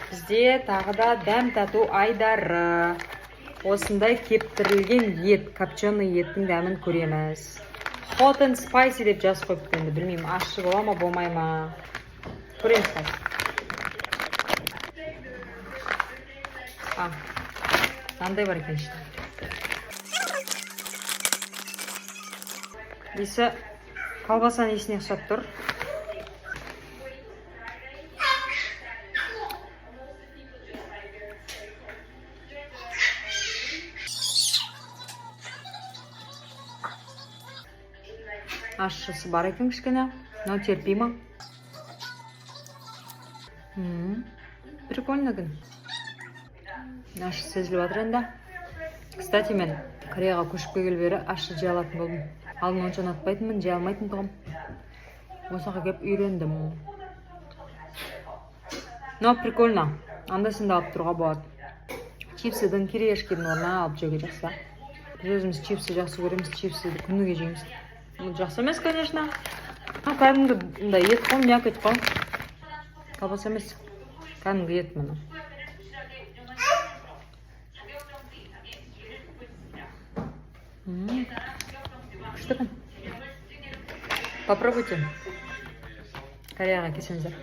Бізде тағы да дәм тату айдары. Осындай кептірілген ет, копченый еттің дәмін көреміз. Hot and spicy деп жазып қойып енді білмеймін, ащы бола ма, болмай ма. Көреміз қазір. Мынандай бар екен іште. Есі колбасаның есіне ұқсап тұр. Ащысы бар екен кішкене, но терпимо. Прикольно күн. Ащы сезіліп жатыр енді. Кстати, мен Кореяға көшіп келгелі бері ащы жей алатын болдым. Алдын онша ұнатпайтынмын, жей алмайтын тұғым. Осыға келіп үйрендім. Но прикольно. Анда-санда алып тұруға болады. Чипсыдың кириешкенің орнына алып жеуге жақсы. Біз өзіміз чипсы жақсы көреміз, чипсыды күніге жейміз. Жақсы емес, конечно. Кәдімгі ет қой, мяк ет қой. Колбаса емес. Кәдімгі ет мұны. Күшті күн. Попробуйте. Кореяға келсеңіздер.